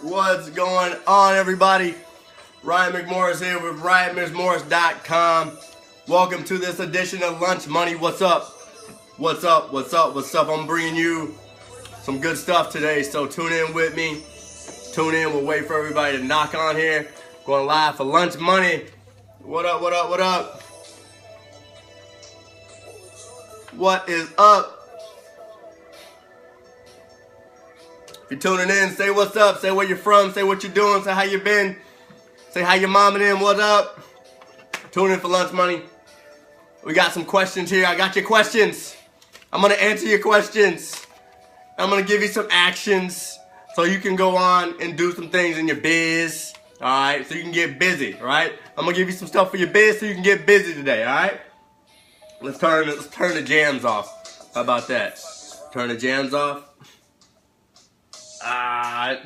What's going on, everybody? Ryan McMorris here with RyanMcMorris.com. Welcome to this edition of Lunch Money. What's up? What's up? What's up? What's up? I'm bringing you some good stuff today, so tune in with me. Tune in. We'll wait for everybody to knock on here. Going live for Lunch Money. What up? What up? What up? What is up? If you're tuning in, say what's up, say where you're from, say what you're doing, say how you been, say how your mom and them, what's up. Tune in for Lunch Money. We got some questions here. I got your questions. I'm going to answer your questions. I'm going to give you some actions so you can go on and do some things in your biz, all right, so you can get busy, all right. I'm going to give you some stuff for your biz so you can get busy today, all right. Let's turn the jams off. How about that? Turn the jams off.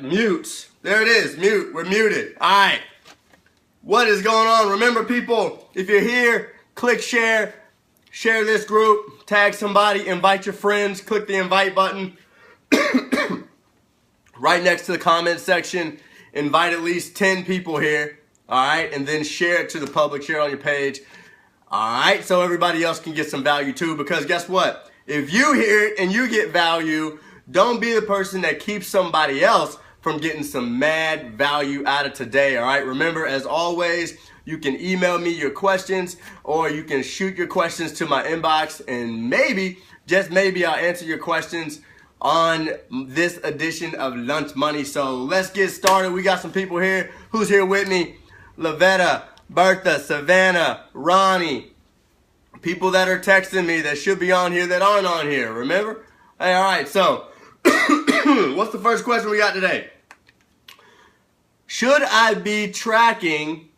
Mute. There it is. Mute. We're muted. All right. What is going on? Remember, people, if you're here, click share. Share this group. Tag somebody. Invite your friends. Click the invite button. Right next to the comment section. Invite at least 10 people here. All right. And then share it to the public. Share it on your page. All right. So everybody else can get some value too. Because guess what? If you hear it and you get value, don't be the person that keeps somebody else from getting some mad value out of today, all right? Remember, as always, you can email me your questions or you can shoot your questions to my inbox, and maybe, just maybe, I'll answer your questions on this edition of Lunch Money. So let's get started. We got some people here. Who's here with me? Lavetta, Bertha, Savannah, Ronnie. People that are texting me that should be on here that aren't on here, remember? Hey, all right, so what's the first question we got today? Should I be tracking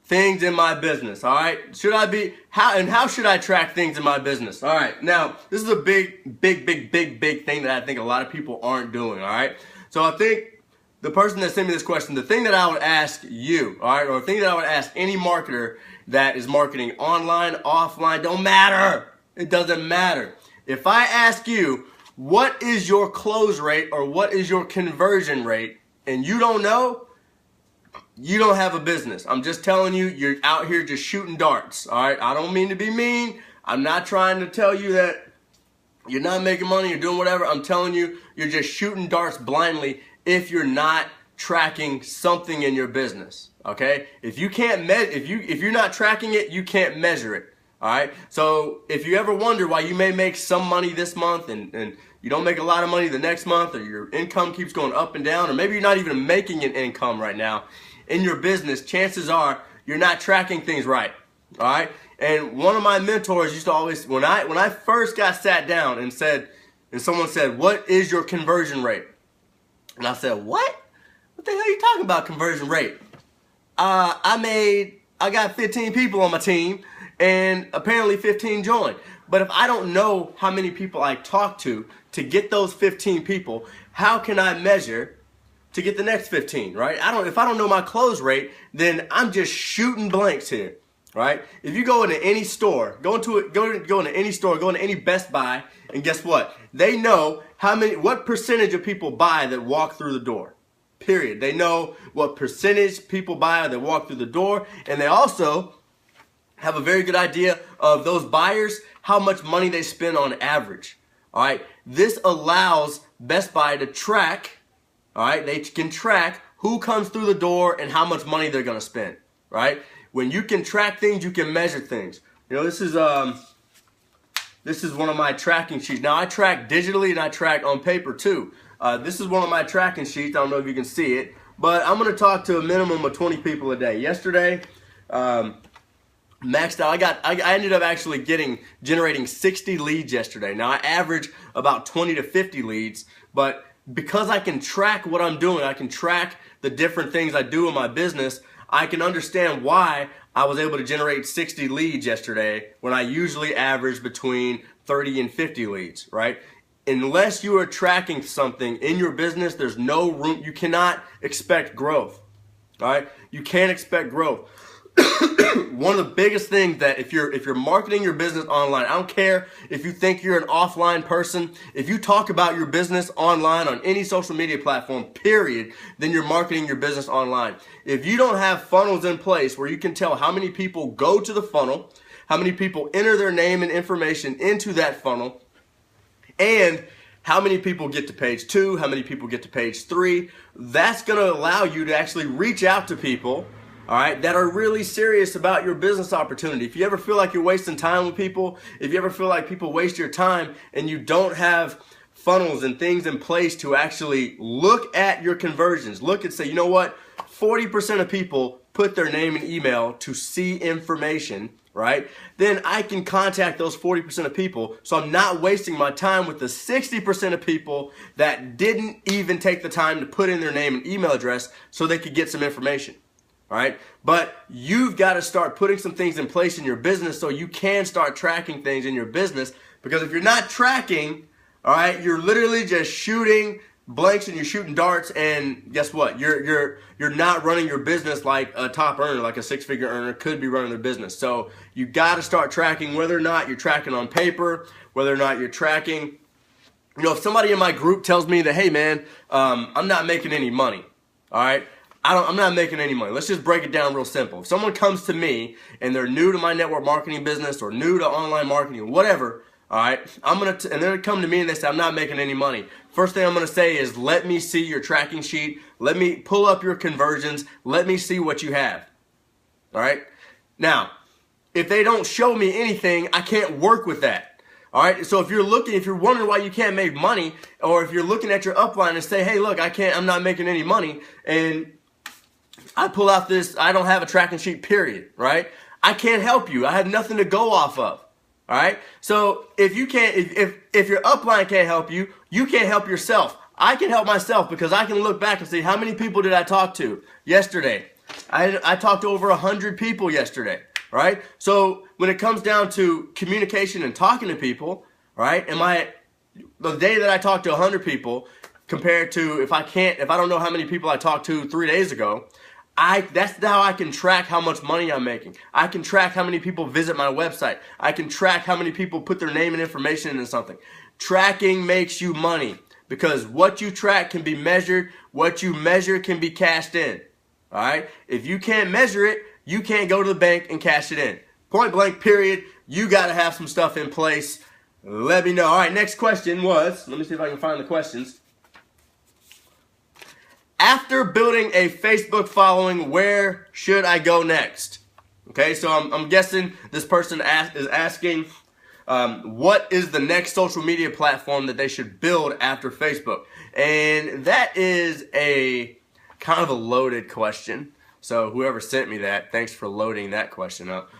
things in my business? All right. Should I be, how should I track things in my business? All right. Now, this is a big thing that I think a lot of people aren't doing. All right. So I think the person that sent me this question, the thing that I would ask you, all right, or the thing that I would ask any marketer that is marketing online, offline, don't matter. It doesn't matter. If I ask you, what is your close rate or what is your conversion rate, and you don't know, you don't have a business. I'm just telling you, you're out here just shooting darts, all right? I don't mean to be mean. I'm not trying to tell you that you're not making money, you're doing whatever. I'm telling you, you're just shooting darts blindly if you're not tracking something in your business, okay? If you can't if you're not tracking it, you can't measure it. All right. So if you ever wonder why you may make some money this month and you don't make a lot of money the next month, or your income keeps going up and down, or maybe you're not even making an income right now in your business, chances are you're not tracking things right. All right. And one of my mentors used to always, when I first got sat down and someone said, what is your conversion rate? And I said, what? What the hell are you talking about, conversion rate? I got 15 people on my team, and apparently 15 joined. But if I don't know how many people I talk to get those 15 people, how can I measure to get the next 15, right? If I don't know my close rate, then I'm just shooting blanks here, right? If you go into any store, go into any Best Buy, and guess what? They know what percentage of people buy that walk through the door. Period. They know what percentage people buy that walk through the door, and they also have a very good idea of those buyers, how much money they spend on average. All right. This allows Best Buy to track, all right, they can track who comes through the door and how much money they're going to spend, right? When you can track things, you can measure things. You know, this is one of my tracking sheets. Now, I track digitally and I track on paper too. This is one of my tracking sheets. I don't know if you can see it, but I'm going to talk to a minimum of 20 people a day. Yesterday, maxed out. I ended up actually generating 60 leads yesterday. Now I average about 20 to 50 leads, but because I can track what I'm doing, I can track the different things I do in my business, I can understand why I was able to generate 60 leads yesterday when I usually average between 30 and 50 leads, right? Unless you are tracking something in your business, there's no room. You cannot expect growth, all right? You can't expect growth. one of the biggest things that if you're marketing your business online, I don't care if you think you're an offline person, if you talk about your business online on any social media platform, period, then you're marketing your business online. If you don't have funnels in place where you can tell how many people go to the funnel, how many people enter their name and information into that funnel, and how many people get to page 2, how many people get to page 3, that's going to allow you to actually reach out to people, all right, that are really serious about your business opportunity. If you ever feel like you're wasting time with people, if you ever feel like people waste your time and you don't have funnels and things in place to actually look at your conversions, look and say, you know what, 40% of people put their name and email to see information, right? Then I can contact those 40% of people, so I'm not wasting my time with the 60% of people that didn't even take the time to put in their name and email address so they could get some information. All right, but you've got to start putting some things in place in your business so you can start tracking things in your business, because if you're not tracking, all right, you're literally just shooting blanks and you're shooting darts, and guess what? You're not running your business like a top earner, like a six-figure earner could be running their business. So you got to start tracking whether or not you're tracking on paper, whether or not you're tracking. You know, if somebody in my group tells me that, hey man, I'm not making any money, all right, I'm not making any money. Let's just break it down real simple. If someone comes to me and they're new to my network marketing business or new to online marketing, whatever, all right, and they're gonna come to me and they say, I'm not making any money. First thing I'm gonna say is, let me see your tracking sheet. Let me pull up your conversions. Let me see what you have. All right. Now, if they don't show me anything, I can't work with that. All right. So if you're wondering why you can't make money, or if you're looking at your upline and say, hey, look, I'm not making any money, and I pull out this, I don't have a tracking sheet, period, right? I can't help you. I have nothing to go off of, all right? So if you can't, if your upline can't help you, you can't help yourself. I can help myself because I can look back and see how many people did I talk to yesterday. I talked to over 100 people yesterday, right? So when it comes down to communication and talking to people, right? The day that I talked to 100 people compared to if I don't know how many people I talked to 3 days ago, that's how I can track how much money I'm making. I can track how many people visit my website. I can track how many people put their name and information into something. Tracking makes you money because what you track can be measured. What you measure can be cashed in. All right? If you can't measure it, you can't go to the bank and cash it in. Point blank, period. You got to have some stuff in place. Let me know. All right, next question was, let me see if I can find the questions. After building a Facebook following, where should I go next? Okay, so I'm guessing this person is asking what is the next social media platform that they should build after Facebook? And that is a kind of a loaded question. So whoever sent me that, thanks for loading that question up.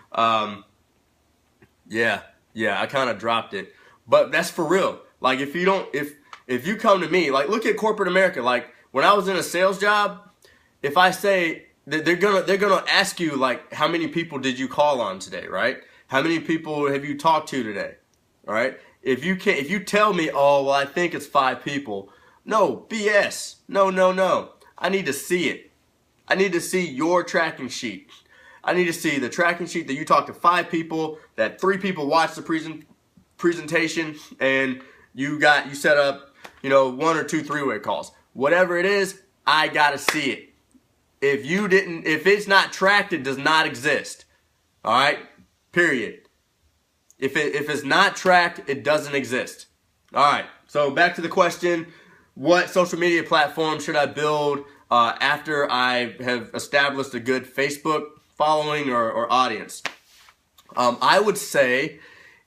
Yeah, I kind of dropped it. But that's for real. Like if you come to me, like look at corporate America, like when I was in a sales job, if I say that they're gonna ask you like how many people did you call on today, right? How many people have you talked to today? All right? If you tell me, oh well, I think it's 5 people, no, BS. No. I need to see it. I need to see your tracking sheet. I need to see the tracking sheet that you talked to 5 people, that 3 people watched the presentation, and you set up, 1 or 2 3-way calls. Whatever it is, I gotta see it. If it's not tracked, it does not exist. All right? Period. If it's not tracked, it doesn't exist. All right. So back to the question, what social media platform should I build after I have established a good Facebook following or audience? I would say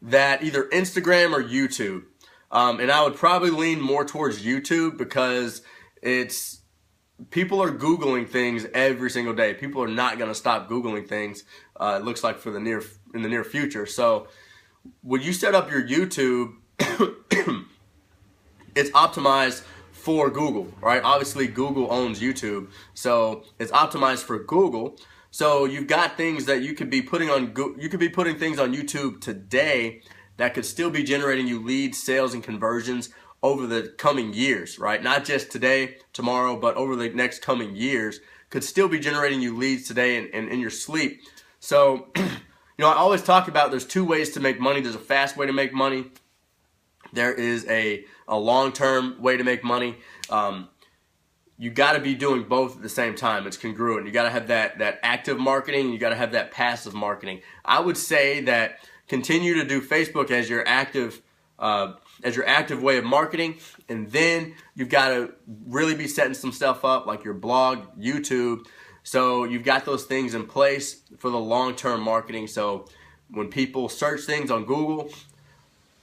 that either Instagram or YouTube. And I would probably lean more towards YouTube because people are Googling things every single day. People are not going to stop Googling things. It looks like in the near future. So when you set up your YouTube, it's optimized for Google, right? Obviously Google owns YouTube, so it's optimized for Google. So you've got things that you could be putting on. You could be putting things on YouTube today that could still be generating you leads, sales, and conversions over the coming years, right? Not just today, tomorrow, but over the next coming years could still be generating you leads today and in your sleep. So, I always talk about there's two ways to make money. There's a fast way to make money. There is a long-term way to make money. You got to be doing both at the same time. It's congruent. You got to have that active marketing. You got to have that passive marketing. I would say that continue to do Facebook as your active way of marketing, and then you've got to really be setting some stuff up like your blog, YouTube. So you've got those things in place for the long-term marketing. So when people search things on Google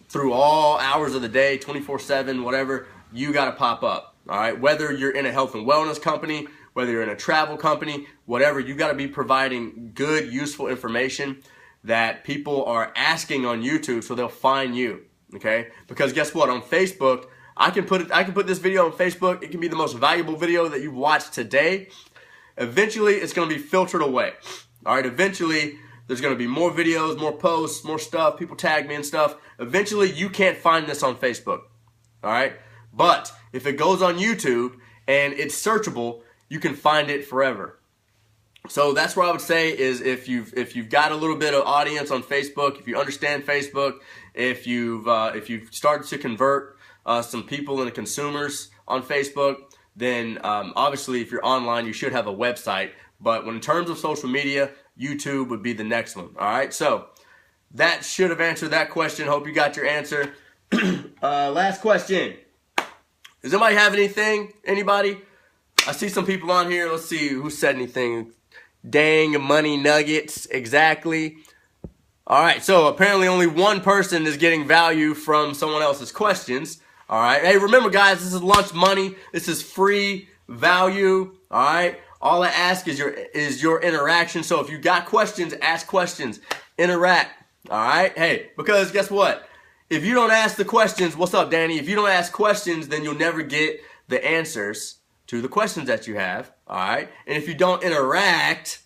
through all hours of the day, 24/7, whatever, you got to pop up. All right, whether you're in a health and wellness company, whether you're in a travel company, whatever, you got to be providing good, useful information that people are asking on YouTube, so they'll find you. Okay, because guess what? On Facebook, I can put this video on Facebook. It can be the most valuable video that you've watched today. Eventually, it's going to be filtered away. All right, eventually, there's going to be more videos, more posts, more stuff. People tag me and stuff. Eventually, you can't find this on Facebook. All right. But if it goes on YouTube and it's searchable, you can find it forever. So that's what I would say is if you've got a little bit of audience on Facebook, if you understand Facebook, if you've started to convert some people into consumers on Facebook, then obviously if you're online, you should have a website. But when in terms of social media, YouTube would be the next one. All right. So that should have answered that question. Hope you got your answer. Last question. Does anybody have anything? Anybody? I see some people on here. Let's see who said anything. Dang money nuggets. Exactly. All right. So apparently only one person is getting value from someone else's questions. All right. Hey, remember, guys, this is Lunch Money. This is free value. All right. All I ask is your interaction. So if you got questions, ask questions. Interact. All right. Hey, because guess what? If you don't ask the questions, what's up, Danny? If you don't ask questions, then you'll never get the answers to the questions that you have, all right? And if you don't interact,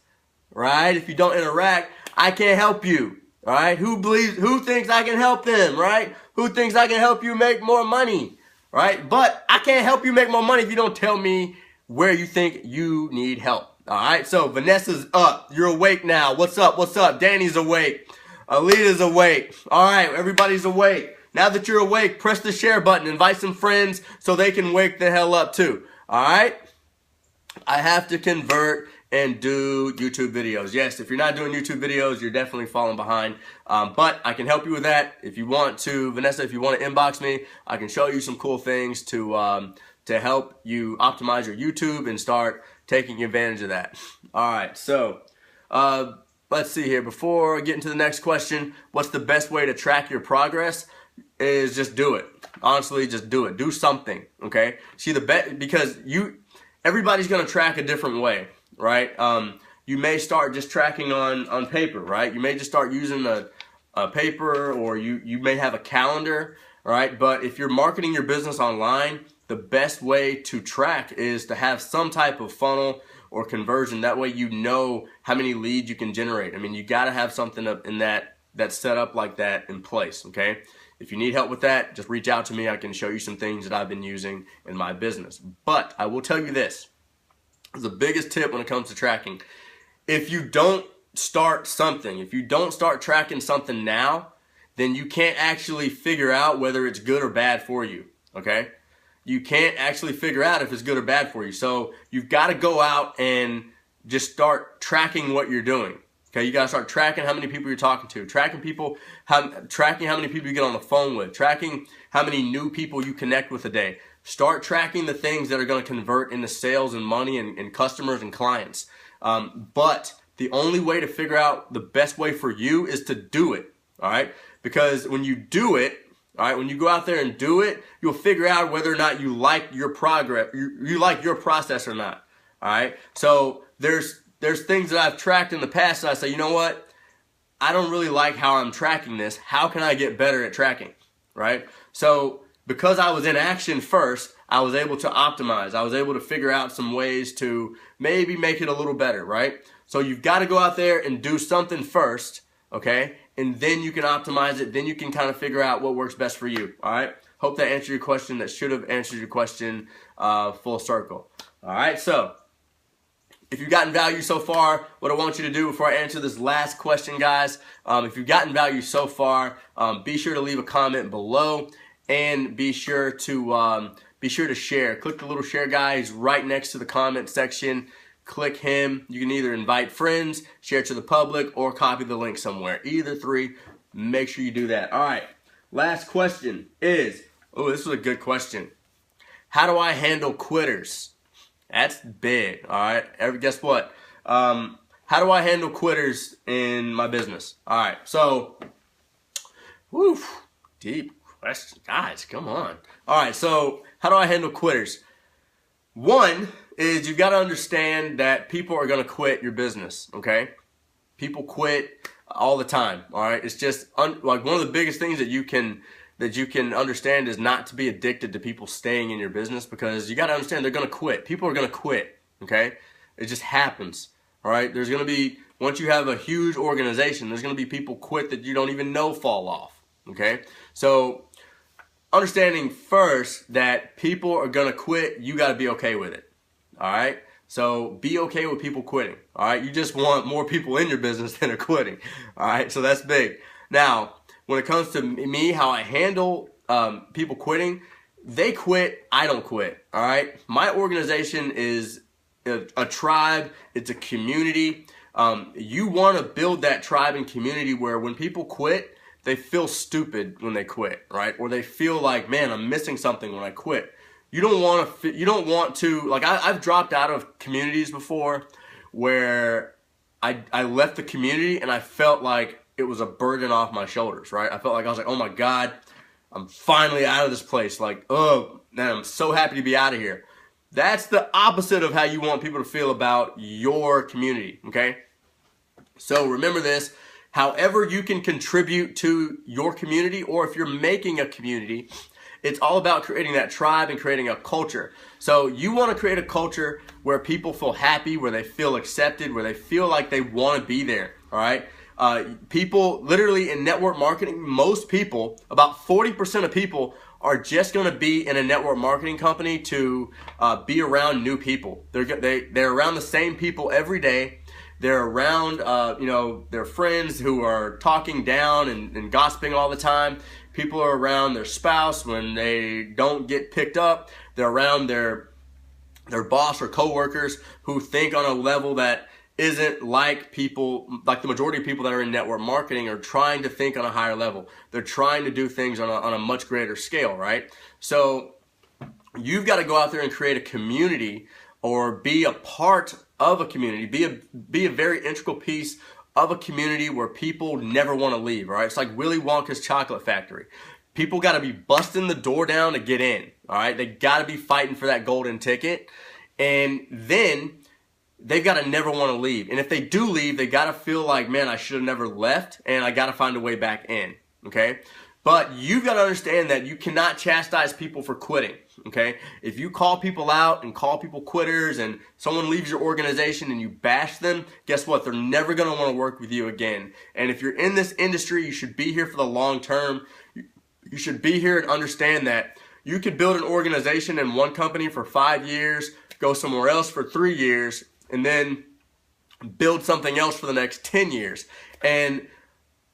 right? If you don't interact, I can't help you, all right? Who thinks I can help them, right? Who thinks I can help you make more money, right? But I can't help you make more money if you don't tell me where you think you need help, all right? So Vanessa's up. You're awake now. What's up? What's up? Danny's awake. Alita's awake. All right, everybody's awake. Now that you're awake, press the share button. Invite some friends so they can wake the hell up too. All right? I have to convert and do YouTube videos. Yes, if you're not doing YouTube videos, you're definitely falling behind. But I can help you with that. If you want to, Vanessa, if you want to inbox me, I can show you some cool things to help you optimize your YouTube and start taking advantage of that. All right, so let's see here. Before getting to the next question, what's the best way to track your progress? Is just do it. Honestly, just do it. Do something, okay? See, because everybody's going to track a different way, right? You may start just tracking on paper, right? You may just start using a paper, or you may have a calendar, right? But if you're marketing your business online, the best way to track is to have some type of funnel or conversion. That way you know how many leads you can generate. I mean, you got to have something up in that's set up like that in place, okay? If you need help with that, just reach out to me. I can show you some things that I've been using in my business. But I will tell you this. The biggest tip when it comes to tracking, if you don't start something, if you don't start tracking something now, then you can't actually figure out whether it's good or bad for you, okay? You can't actually figure out if it's good or bad for you. So you've got to go out and just start tracking what you're doing. Okay, you got to start tracking how many people you're talking to, tracking how many people you get on the phone with, tracking how many new people you connect with a day. Start tracking the things that are going to convert into sales and money and customers and clients. But the only way to figure out the best way for you is to do it, all right? Because when you do it, all right, when you go out there and do it, you'll figure out whether or not you like your progress, you like your process or not, all right? So there's things that I've tracked in the past that I say, you know what? I don't really like how I'm tracking this. How can I get better at tracking, right? So because I was in action first, I was able to optimize. I was able to figure out some ways to maybe make it a little better, right? So you've got to go out there and do something first, okay? And then you can optimize it. Then you can kind of figure out what works best for you, all right? Hope that answered your question. That should have answered your question full circle. All right, so if you've gotten value so far, what I want you to do before I answer this last question, guys, if you've gotten value so far, be sure to leave a comment below, and be sure to share. Click the little share guy. He's right next to the comment section. Click him. You can either invite friends, share it to the public, or copy the link somewhere. Either three, make sure you do that. All right, last question is, oh, this was a good question. How do I handle quitters? That's big, all right? Guess what? How do I handle quitters in my business? All right, so, deep question. Guys, come on. All right, so how do I handle quitters? One is you've got to understand that people are going to quit your business, okay? People quit all the time, all right? It's just like one of the biggest things that you can understand is not to be addicted to people staying in your business, because you got to understand they're going to quit. People are going to quit, okay? It just happens, all right? There's going to be, once you have a huge organization, there's going to be people quit that you don't even know fall off, okay? So understanding first that people are going to quit, you got to be okay with it, all right? So be okay with people quitting, all right? You just want more people in your business than are quitting, all right? So that's big. Now, when it comes to me, how I handle people quitting, they quit, I don't quit, all right? My organization is a tribe. It's a community. You want to build that tribe and community where when people quit, they feel stupid when they quit, right? Or they feel like, man, I'm missing something when I quit. You don't want to, like I've dropped out of communities before where I left the community and I felt like it was a burden off my shoulders, right? I felt like I was like, oh my God, I'm finally out of this place. Like, oh, man, I'm so happy to be out of here. That's the opposite of how you want people to feel about your community, okay? So remember this, however you can contribute to your community, or if you're making a community, it's all about creating that tribe and creating a culture. So you want to create a culture where people feel happy, where they feel accepted, where they feel like they want to be there, all right? People, literally in network marketing, most people, about 40% of people are just going to be in a network marketing company to be around new people. They're around the same people every day. They're around, their friends who are talking down and gossiping all the time. People are around their spouse when they don't get picked up. They're around their boss or coworkers who think on a level that isn't like people, like the majority of people that are in network marketing are trying to think on a higher level. They're trying to do things on a much greater scale, right? So you've got to go out there and create a community, or be a part of a community, be a very integral piece of a community where people never want to leave, right? It's like Willy Wonka's chocolate factory. People got to be busting the door down to get in, all right? They got to be fighting for that golden ticket, and then they've got to never want to leave. And if they do leave, they got to feel like, man, I should have never left, and I got to find a way back in, okay? But you've got to understand that you cannot chastise people for quitting, okay? If you call people out and call people quitters and someone leaves your organization and you bash them, guess what? They're never going to want to work with you again. And if you're in this industry, you should be here for the long term. You should be here and understand that you could build an organization in one company for 5 years, go somewhere else for 3 years, and then build something else for the next 10 years. And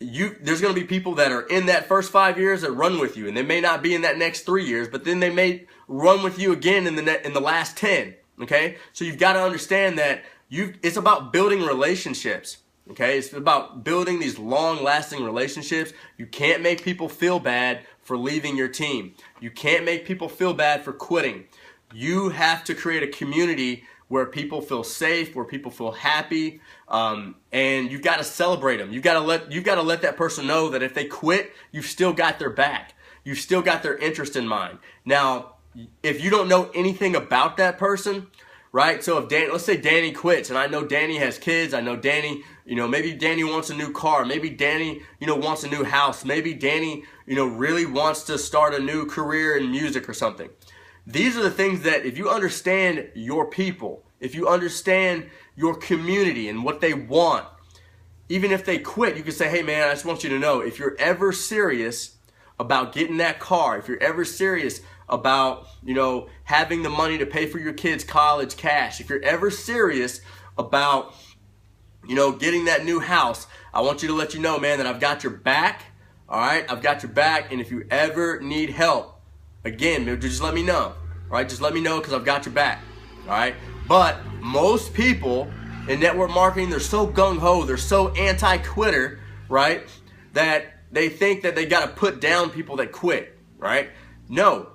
there's going to be people that are in that first 5 years that run with you, and they may not be in that next 3 years, but then they may run with you again in the last 10. Okay, so you've got to understand that it's about building relationships. Okay, it's about building these long-lasting relationships. You can't make people feel bad for leaving your team. You can't make people feel bad for quitting. You have to create a community where people feel safe, where people feel happy, and you've got to celebrate them. You've got to let that person know that if they quit, you've still got their back. You've still got their interest in mind. Now, if you don't know anything about that person, right? So if let's say Danny quits, and I know Danny has kids. I know Danny, maybe Danny wants a new car. Maybe Danny, wants a new house. Maybe Danny, really wants to start a new career in music or something. These are the things that if you understand your people, if you understand your community and what they want, even if they quit, you can say, hey man, I just want you to know, if you're ever serious about getting that car, if you're ever serious about, having the money to pay for your kids' college cash, if you're ever serious about, you know, getting that new house, I want you to let you know, man, that I've got your back. All right, I've got your back, and if you ever need help, again, just let me know. All right, just let me know because I've got your back. All right, but most people in network marketing, they're so gung-ho, they're so anti-quitter, right, that they think that they got to put down people that quit, right? No,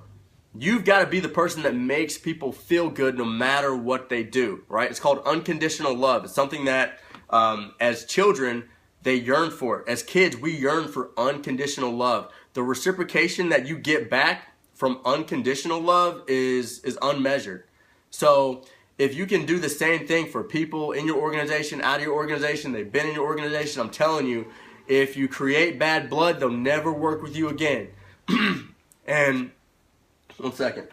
you've got to be the person that makes people feel good no matter what they do, right? It's called unconditional love. It's something that as children, they yearn for it. As kids, we yearn for unconditional love. The reciprocation that you get back from unconditional love is unmeasured. So if you can do the same thing for people in your organization, out of your organization, they've been in your organization, I'm telling you, if you create bad blood, they'll never work with you again. And one second.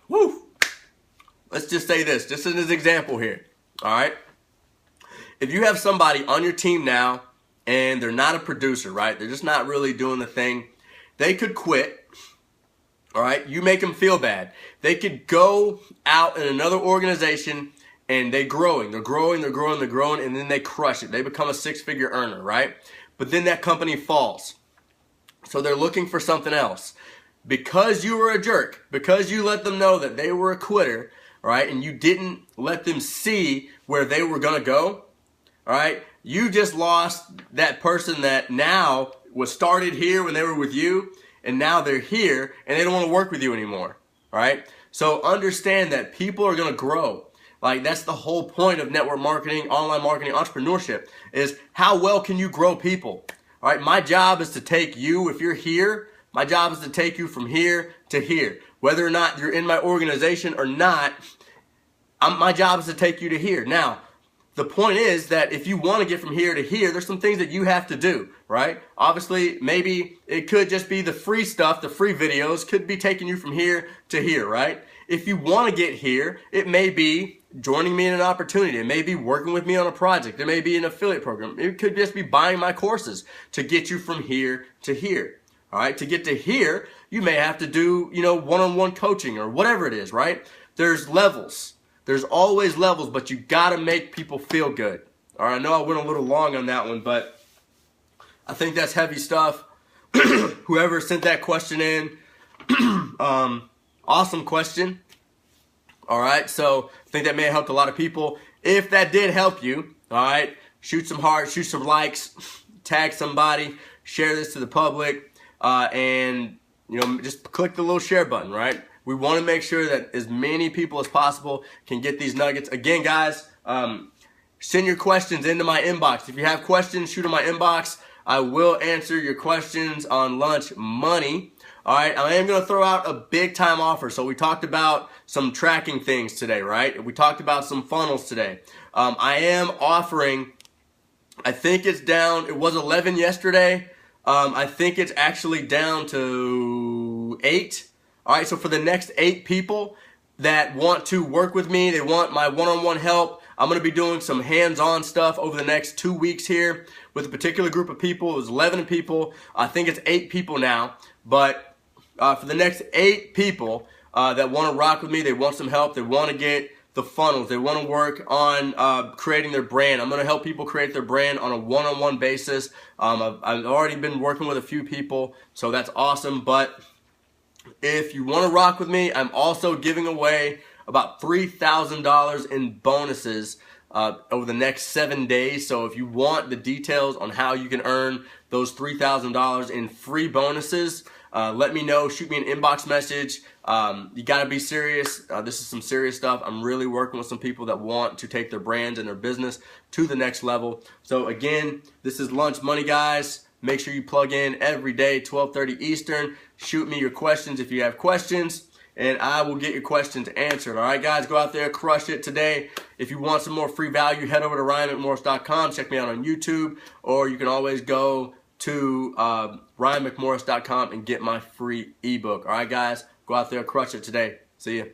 Woo! Let's just say this, just as an example here, all right? If you have somebody on your team now and they're not a producer, right? They're just not really doing the thing. They could quit, all right? You make them feel bad. They could go out in another organization and they're growing, and then they crush it. They become a six-figure earner, right? But then that company falls. So they're looking for something else. Because you were a jerk, because you let them know that they were a quitter, all right, and you didn't let them see where they were going to go, all right, you just lost that person that now was started here when they were with you, and now they're here, and they don't want to work with you anymore, all right? So understand that people are going to grow. Like, that's the whole point of network marketing, online marketing, entrepreneurship, is how well can you grow people, all right? My job is to take you, if you're here, my job is to take you from here to here. Whether or not you're in my organization or not, my job is to take you to here. Now, the point is that if you want to get from here to here, there's some things that you have to do, right? Obviously, maybe it could just be the free stuff, the free videos could be taking you from here to here, right? If you want to get here, it may be joining me in an opportunity. It may be working with me on a project. It may be an affiliate program. It could just be buying my courses to get you from here to here. All right, to get to here, you may have to do, you know, one-on-one coaching or whatever it is, right? There's levels. There's always levels, but you got to make people feel good. All right, I know I went a little long on that one, but I think that's heavy stuff. Whoever sent that question in, awesome question. All right, so I think that may have helped a lot of people. If that did help you, all right, shoot some hearts, shoot some likes, tag somebody, share this to the public. And, you know, just click the little share button, right? We want to make sure that as many people as possible can get these nuggets. Again, guys, send your questions into my inbox. If you have questions, shoot in my inbox. I will answer your questions on Lunch Money. All right, I am going to throw out a big time offer. So we talked about some tracking things today, right? We talked about some funnels today. I am offering, I think it's down, it was 11 yesterday. I think it's actually down to 8. All right, so for the next 8 people that want to work with me, they want my one-on-one help, I'm going to be doing some hands-on stuff over the next 2 weeks here with a particular group of people. It was 11 people. I think it's 8 people now. But for the next 8 people that want to rock with me, they want some help, they want to get the funnels, they want to work on creating their brand. I'm going to help people create their brand on a one-on-one basis. I've already been working with a few people, so that's awesome. But if you want to rock with me, I'm also giving away about $3,000 in bonuses over the next 7 days. So if you want the details on how you can earn those $3,000 in free bonuses, let me know. Shoot me an inbox message. You got to be serious. This is some serious stuff. I'm really working with some people that want to take their brands and their business to the next level. So again, this is Lunch Money, guys. Make sure you plug in every day, 12:30 Eastern. Shoot me your questions if you have questions, and I will get your questions answered. All right, guys, go out there, crush it today. If you want some more free value, head over to RyanMcMorris.com. Check me out on YouTube, or you can always go to RyanMcMorris.com and get my free ebook. All right, guys, go out there, crush it today. See ya.